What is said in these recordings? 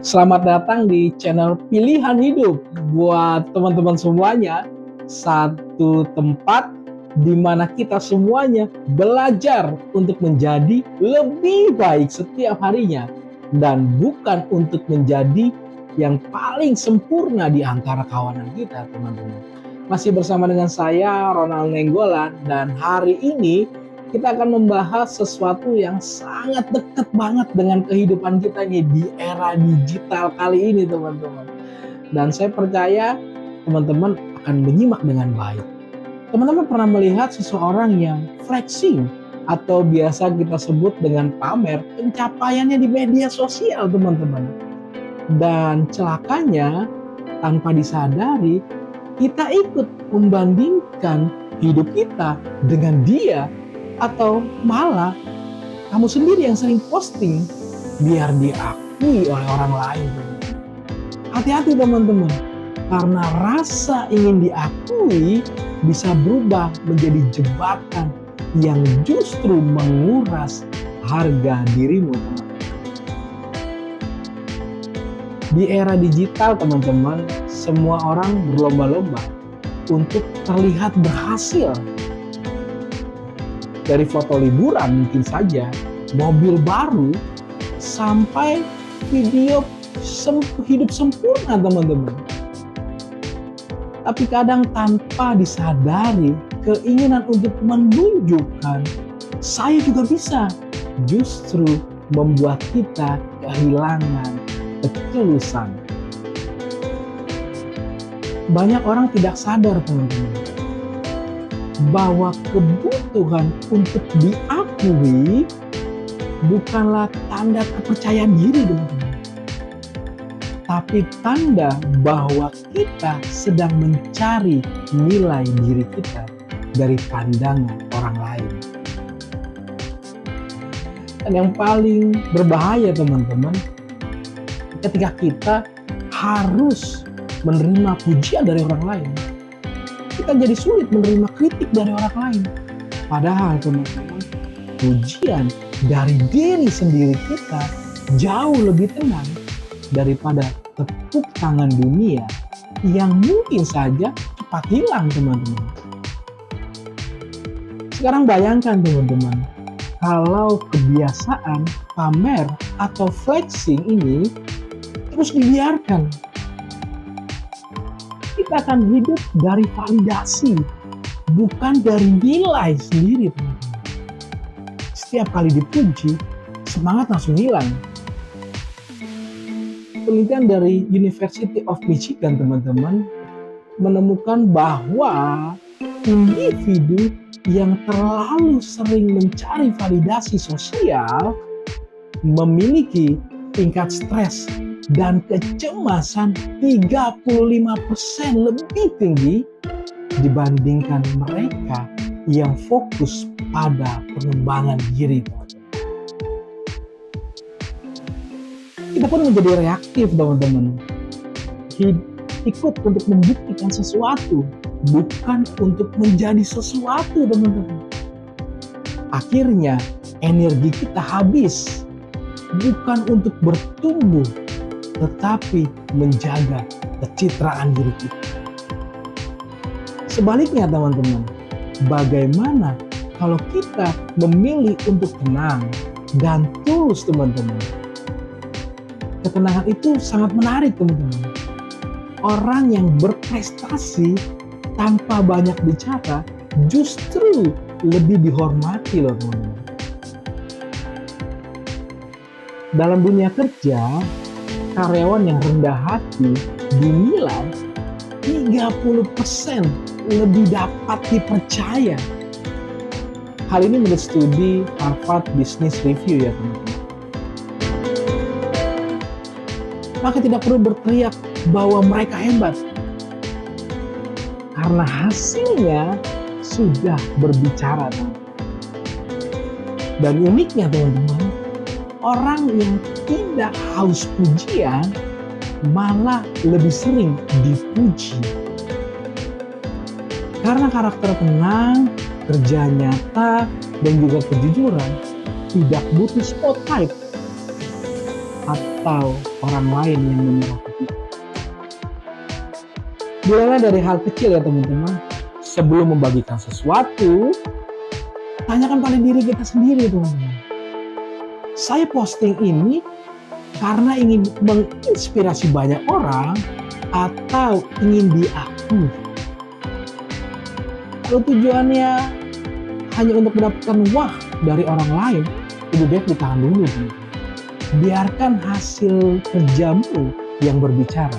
Selamat datang di channel Pilihan Hidup. Buat teman-teman semuanya, satu tempat di mana kita semuanya belajar untuk menjadi lebih baik setiap harinya, dan bukan untuk menjadi yang paling sempurna di antara kawanan kita, teman-teman. Masih bersama dengan saya, Ronald Nenggolan, dan hari ini kita akan membahas sesuatu yang sangat dekat banget dengan kehidupan kita nih di era digital kali ini, teman-teman. Dan saya percaya teman-teman akan menyimak dengan baik. Teman-teman pernah melihat seseorang yang flexing atau biasa kita sebut dengan pamer pencapaiannya di media sosial, teman-teman. Dan celakanya, tanpa disadari, kita ikut membandingkan hidup kita dengan dia, atau malah kamu sendiri yang sering posting biar diakui oleh orang lain. Hati-hati teman-teman, karena rasa ingin diakui bisa berubah menjadi jebakan yang justru menguras harga dirimu, teman-teman. Di era digital, teman-teman, semua orang berlomba-lomba untuk terlihat berhasil. Dari foto liburan mungkin saja, mobil baru, sampai video hidup sempurna, teman-teman. Tapi kadang tanpa disadari, keinginan untuk menunjukkan saya juga bisa, justru membuat kita kehilangan ketulusan. Banyak orang tidak sadar, teman-teman, bahwa kebutuhan untuk diakui bukanlah tanda kepercayaan diri, teman-teman, tapi tanda bahwa kita sedang mencari nilai diri kita dari pandangan orang lain. Dan yang paling berbahaya, teman-teman, ketika kita harus menerima pujian dari orang lain, kita jadi sulit menerima kritik dari orang lain. Padahal, teman-teman, pujian dari diri sendiri kita jauh lebih tenang daripada tepuk tangan dunia yang mungkin saja cepat hilang, teman-teman. Sekarang bayangkan, teman-teman, kalau kebiasaan pamer atau flexing ini terus dibiarkan, kita akan hidup dari validasi, bukan dari nilai sendiri, teman-teman. Setiap kali dipuji, semangat langsung hilang. Penelitian dari University of Michigan, teman-teman, menemukan bahwa individu yang terlalu sering mencari validasi sosial memiliki tingkat stres dan kecemasan 35% lebih tinggi dibandingkan mereka yang fokus pada pengembangan diri. Kita pun menjadi reaktif, teman-teman. Ikut untuk membuktikan sesuatu, bukan untuk menjadi sesuatu, teman-teman. Akhirnya energi kita habis, bukan untuk bertumbuh, tetapi menjaga kecitraan diri kita. Sebaliknya, teman-teman, bagaimana kalau kita memilih untuk tenang dan tulus, teman-teman? Ketenangan itu sangat menarik, teman-teman. Orang yang berprestasi tanpa banyak bicara justru lebih dihormati loh, teman-teman. Dalam dunia kerja, karyawan yang rendah hati dinilai 30% lebih dapat dipercaya. Hal ini menurut studi Harvard Business Review, ya, teman-teman. Maka tidak perlu berteriak bahwa mereka hebat, karena hasilnya sudah berbicara, teman-teman. Dan uniknya, teman-teman, orang yang tidak haus pujian malah lebih sering dipuji. Karena karakter tenang, kerja nyata, dan juga kejujuran tidak butuh spotlight atau orang lain yang menyuruh kita. Mulailah dari hal kecil ya teman-teman. Sebelum membagikan sesuatu, tanyakan pada diri kita sendiri teman-teman. Saya posting ini karena ingin menginspirasi banyak orang atau ingin diakui. Kalau tujuannya hanya untuk mendapatkan wah dari orang lain, lebih baik ditahan dulu teman-teman. Biarkan hasil kerjamu yang berbicara.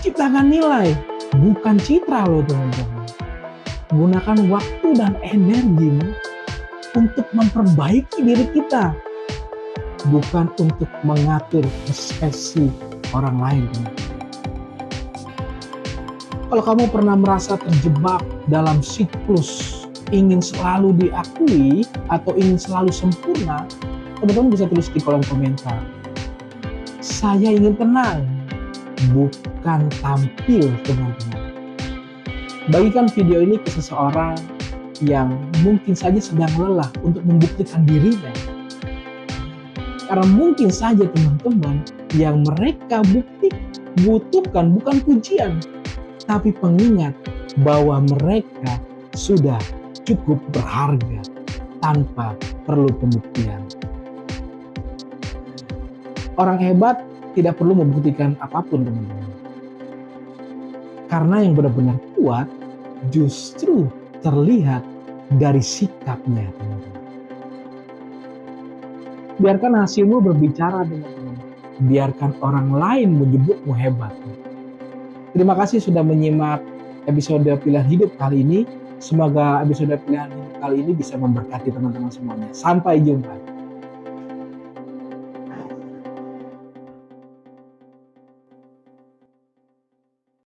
Ciptakan nilai, bukan citra loh teman-teman. Gunakan waktu dan energimu untuk memperbaiki diri kita, bukan untuk mengatur ekspresi orang lain. Kalau kamu pernah merasa terjebak dalam siklus ingin selalu diakui atau ingin selalu sempurna, teman-teman bisa tulis di kolom komentar. Saya ingin tenang, bukan tampil teman-teman. Bagikan video ini ke seseorang yang mungkin saja sedang lelah untuk membuktikan dirinya. Karena mungkin saja teman-teman yang mereka butuhkan bukan pujian, tapi pengingat bahwa mereka sudah cukup berharga tanpa perlu pembuktian. Orang hebat tidak perlu membuktikan apapun teman-teman. Karena yang benar-benar kuat justru terlihat dari sikapnya teman-teman. Biarkan hasilmu berbicara teman-teman. Biarkan orang lain menyebutmu hebat. Terima kasih sudah menyimak episode Pilihan Hidup kali ini. Semoga episode Pilihan Hidup kali ini bisa memberkati teman-teman semuanya. Sampai jumpa.